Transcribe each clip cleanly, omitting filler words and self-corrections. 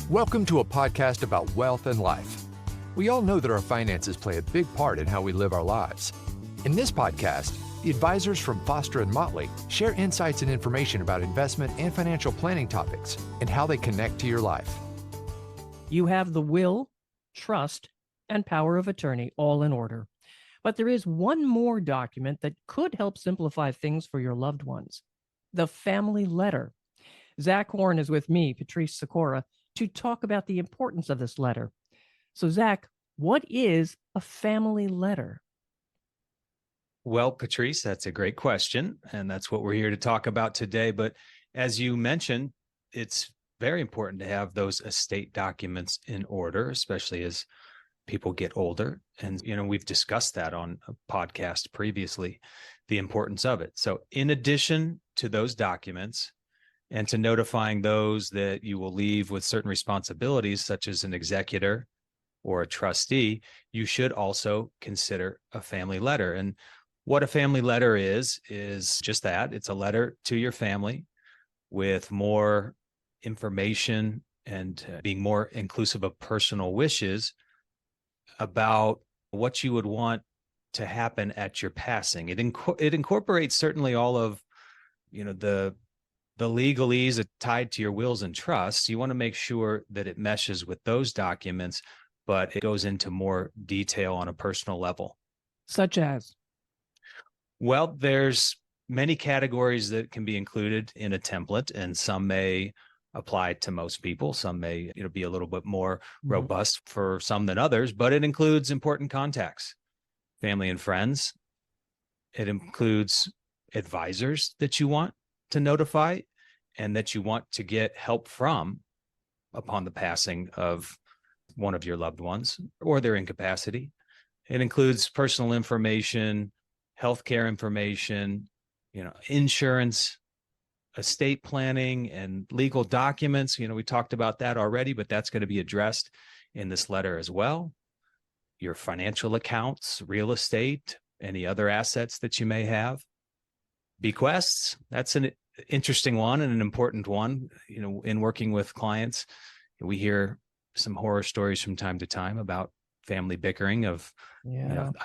Welcome to a podcast about wealth and life. We all know that our finances play a big part in how we live our lives. In this podcast, the advisors from Foster and Motley share insights and information about investment and financial planning topics and how they connect to your life. You have the will, trust, and power of attorney all in order. But there is one more document that could help simplify things for your loved ones: the family letter. Zach Horn is with me, Patrice Sikora, to talk about the importance of this letter. So, Zach, what is a family letter? Well, Patrice, that's a great question, and that's what we're here to talk about today. But as you mentioned, it's very important to have those estate documents in order, especially as people get older. And, we've discussed that on a podcast previously, the importance of it. So in addition to those documents and to notifying those that you will leave with certain responsibilities, such as an executor or a trustee, you should also consider a family letter. And what a family letter is just that. It's a letter to your family with more information and being more inclusive of personal wishes about what you would want to happen at your passing. It incorporates certainly all of, the legalese tied to your wills and trusts. You want to make sure that it meshes with those documents, but it goes into more detail on a personal level. Such as? Well, there's many categories that can be included in a template, and some may apply to most people. Some may be a little bit more robust for some than others, but it includes important contacts, family and friends. It includes advisors that you want to notify and that you want to get help from upon the passing of one of your loved ones or their incapacity. It includes personal information, healthcare information, insurance, estate planning, and legal documents. We talked about that already, but that's going to be addressed in this letter as well. Your financial accounts, real estate, any other assets that you may have. Bequests, that's an interesting one and an important one. In working with clients, we hear some horror stories from time to time about family bickering of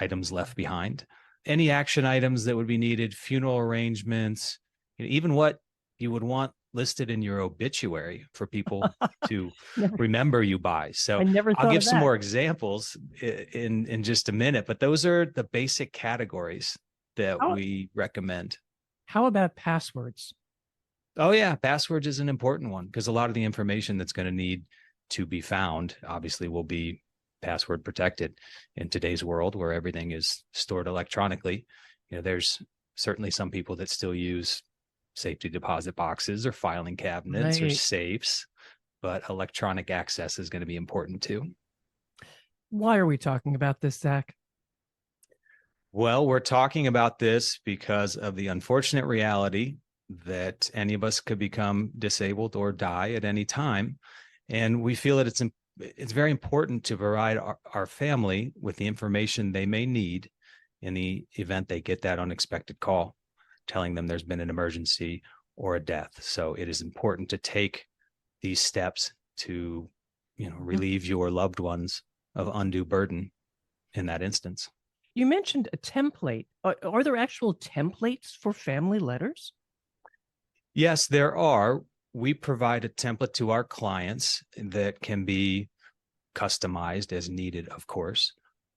items left behind. Any action items that would be needed, funeral arrangements, even what you would want listed in your obituary for people to remember you by. So I'll give some more examples in just a minute, but those are the basic categories that we recommend. How about passwords? Oh yeah, passwords is an important one because a lot of the information that's going to need to be found obviously will be password protected in today's world where everything is stored electronically. There's certainly some people that still use safety deposit boxes or filing cabinets or safes, but electronic access is going to be important too. Why are we talking about this, Zach? Well, we're talking about this because of the unfortunate reality that any of us could become disabled or die at any time. And we feel that it's very important to provide our family with the information they may need in the event they get that unexpected call telling them there's been an emergency or a death. So it is important to take these steps to, relieve your loved ones of undue burden in that instance. You mentioned a template. Are there actual templates for family letters? Yes, there are. We provide a template to our clients that can be customized as needed, of course,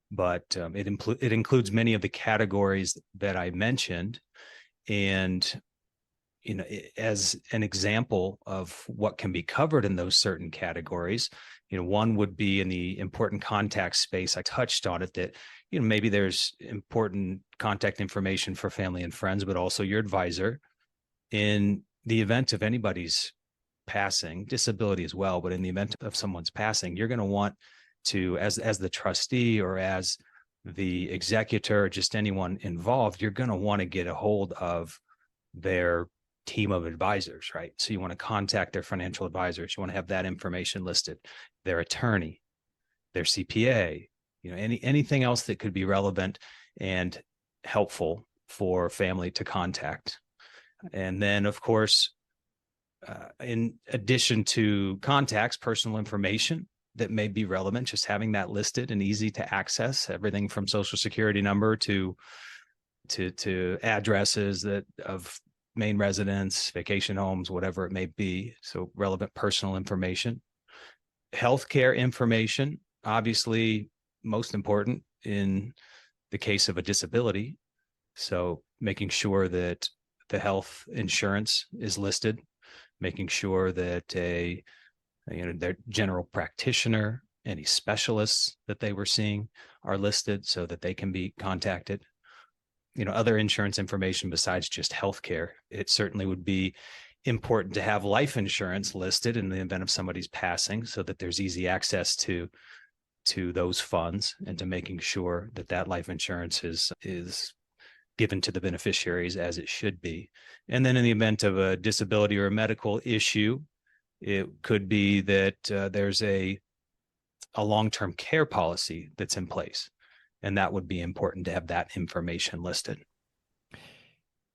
but it includes many of the categories that I mentioned. And, as an example of what can be covered in those certain categories, one would be in the important contact space. I touched on it that, maybe there's important contact information for family and friends, but also your advisor in the event of anybody's passing, disability as well, but in the event of someone's passing, you're going to want to, as the trustee or as the executor, just anyone involved, you're going to want to get a hold of their team of advisors, right? So you want to contact their financial advisors. You want to have that information listed, their attorney, their CPA, anything else that could be relevant and helpful for family to contact. And then, of course, in addition to contacts, personal information that may be relevant, just having that listed and easy to access, everything from social security number to addresses that of main residence, vacation homes, whatever it may be. So relevant personal information. Healthcare information, obviously most important in the case of a disability. So making sure that the health insurance is listed, making sure that their general practitioner, any specialists that they were seeing are listed so that they can be contacted. Other insurance information besides just healthcare. It certainly would be important to have life insurance listed in the event of somebody's passing so that there's easy access to those funds and to making sure that that life insurance is given to the beneficiaries as it should be. And then in the event of a disability or a medical issue, it could be that there's a long-term care policy that's in place. And that would be important to have that information listed.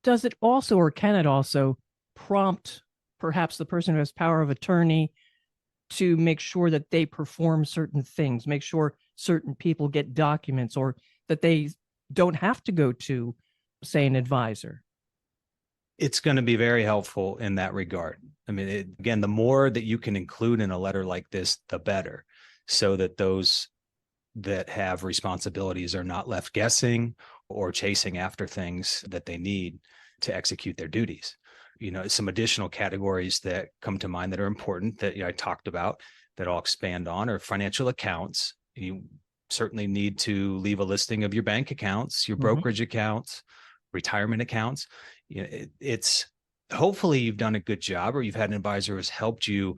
Does it also, or can it also prompt perhaps the person who has power of attorney to make sure that they perform certain things, make sure certain people get documents, or that they don't have to go to, say, an advisor? It's going to be very helpful in that regard. I mean, again, the more that you can include in a letter like this, the better, so that those that have responsibilities are not left guessing or chasing after things that they need to execute their duties. Some additional categories that come to mind that are important that I talked about that I'll expand on are financial accounts. You certainly need to leave a listing of your bank accounts, your brokerage accounts, retirement accounts. It's hopefully you've done a good job, or you've had an advisor who has helped you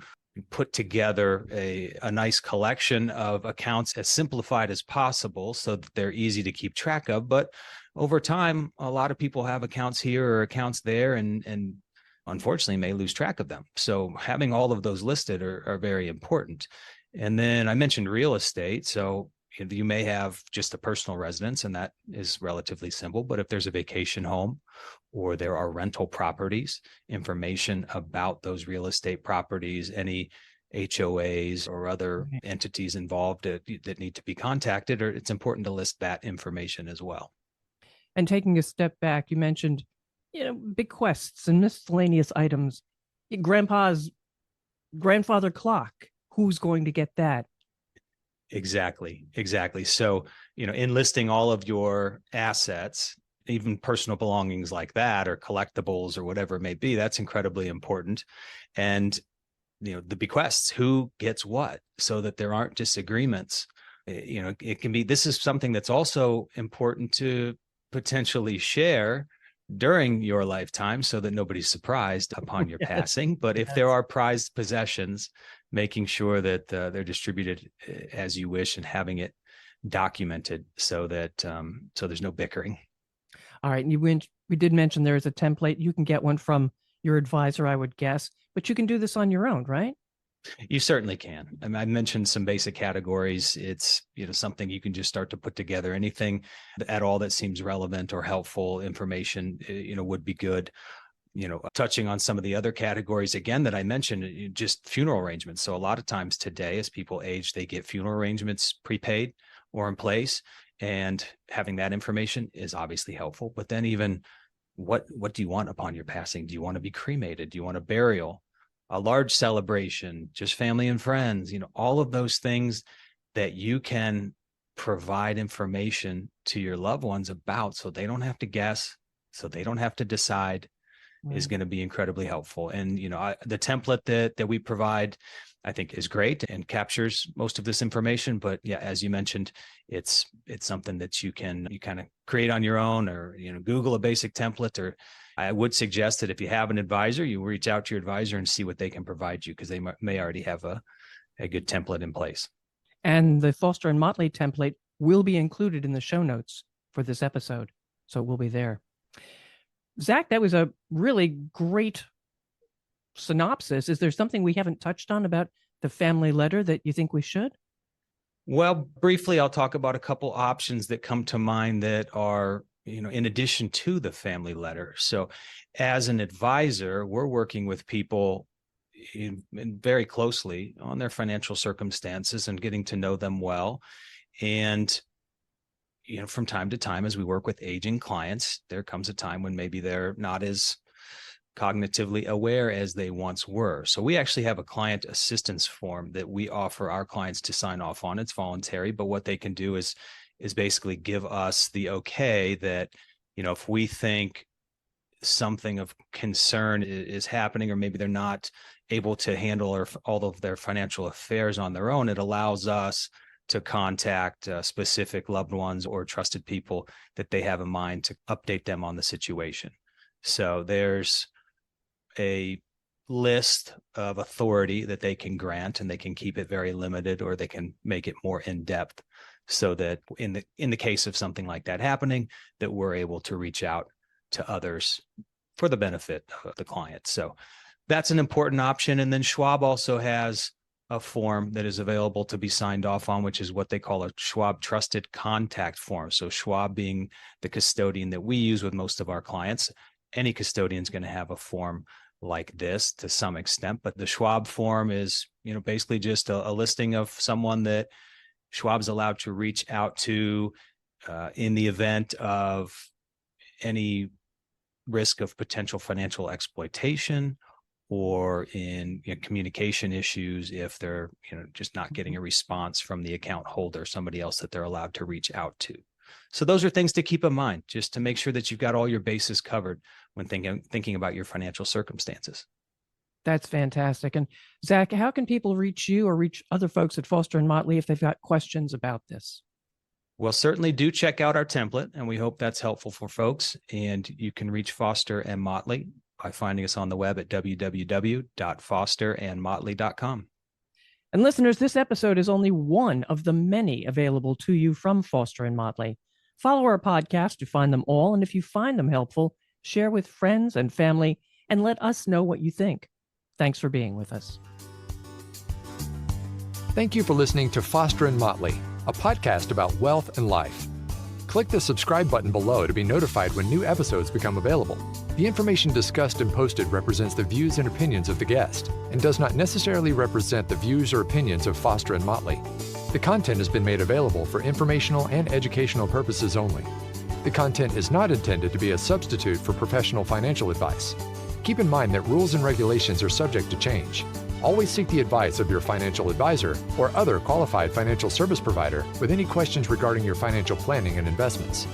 put together a nice collection of accounts as simplified as possible so that they're easy to keep track of. But over time, a lot of people have accounts here or accounts there and unfortunately may lose track of them. So having all of those listed are very important. And then I mentioned real estate. So you may have just a personal residence, and that is relatively simple. But if there's a vacation home or there are rental properties, information about those real estate properties, any HOAs or other entities involved that need to be contacted, or it's important to list that information as well. And taking a step back, you mentioned, bequests and miscellaneous items. Grandpa's grandfather clock, who's going to get that? Exactly. So, in listing all of your assets, even personal belongings like that, or collectibles or whatever it may be, that's incredibly important. And, the bequests, who gets what, so that there aren't disagreements. It can be, this is something that's also important to potentially share during your lifetime so that nobody's surprised upon your passing. But if there are prized possessions, making sure that they're distributed as you wish and having it documented so that so there's no bickering. All right. We did mention there is a template. You can get one from your advisor, I would guess, but you can do this on your own, right? You certainly can. I mean, I mentioned some basic categories. It's, something you can just start to put together. Anything at all that seems relevant or helpful information, would be good. Touching on some of the other categories again that I mentioned, just funeral arrangements. So a lot of times today, as people age, they get funeral arrangements prepaid or in place, and having that information is obviously helpful. But then even what do you want upon your passing? Do you want to be cremated? Do you want a burial? A large celebration, just family and friends, all of those things that you can provide information to your loved ones about, so they don't have to guess, so they don't have to decide, is going to be incredibly helpful. And, the template that we provide, I think, is great and captures most of this information. But yeah, as you mentioned, it's something that you kind of create on your own, or, Google a basic template. Or I would suggest that if you have an advisor, you reach out to your advisor and see what they can provide you, because they may already have a good template in place. And the Foster and Motley template will be included in the show notes for this episode, so it will be there. Zach, that was a really great synopsis. Is there something we haven't touched on about the family letter that you think we should? Well, briefly, I'll talk about a couple options that come to mind that are, in addition to the family letter. So as an advisor, we're working with people very closely on their financial circumstances and getting to know them well. And, from time to time, as we work with aging clients, there comes a time when maybe they're not as cognitively aware as they once were. So we actually have a client assistance form that we offer our clients to sign off on. It's voluntary, but what they can do is basically give us the okay that, if we think something of concern is happening, or maybe they're not able to handle all of their financial affairs on their own, it allows us to contact specific loved ones or trusted people that they have in mind to update them on the situation. So there's a list of authority that they can grant, and they can keep it very limited, or they can make it more in depth, so that in the case of something like that happening, that we're able to reach out to others for the benefit of the client. So that's an important option. And then Schwab also has a form that is available to be signed off on, which is what they call a Schwab Trusted Contact form. So Schwab being the custodian that we use with most of our clients, any custodian is going to have a form like this to some extent, but the Schwab form is, basically just a listing of someone that Schwab's allowed to reach out to in the event of any risk of potential financial exploitation, or in communication issues if they're just not getting a response from the account holder, somebody else that they're allowed to reach out to. So those are things to keep in mind, just to make sure that you've got all your bases covered when thinking about your financial circumstances. That's fantastic. And Zach, how can people reach you or reach other folks at Foster and Motley if they've got questions about this? Well, certainly do check out our template, and we hope that's helpful for folks. And you can reach Foster and Motley by finding us on the web at www.fosterandmotley.com. And listeners, this episode is only one of the many available to you from Foster and Motley. Follow our podcast to find them all, and if you find them helpful, share with friends and family, and let us know what you think. Thanks for being with us. Thank you for listening to Foster and Motley, a podcast about wealth and life. Click the subscribe button below to be notified when new episodes become available. The information discussed and posted represents the views and opinions of the guest and does not necessarily represent the views or opinions of Foster and Motley. The content has been made available for informational and educational purposes only. The content is not intended to be a substitute for professional financial advice. Keep in mind that rules and regulations are subject to change. Always seek the advice of your financial advisor or other qualified financial service provider with any questions regarding your financial planning and investments.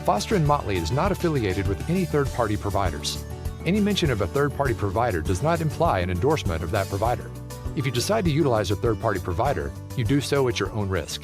Foster and Motley is not affiliated with any third-party providers. Any mention of a third-party provider does not imply an endorsement of that provider. If you decide to utilize a third-party provider, you do so at your own risk.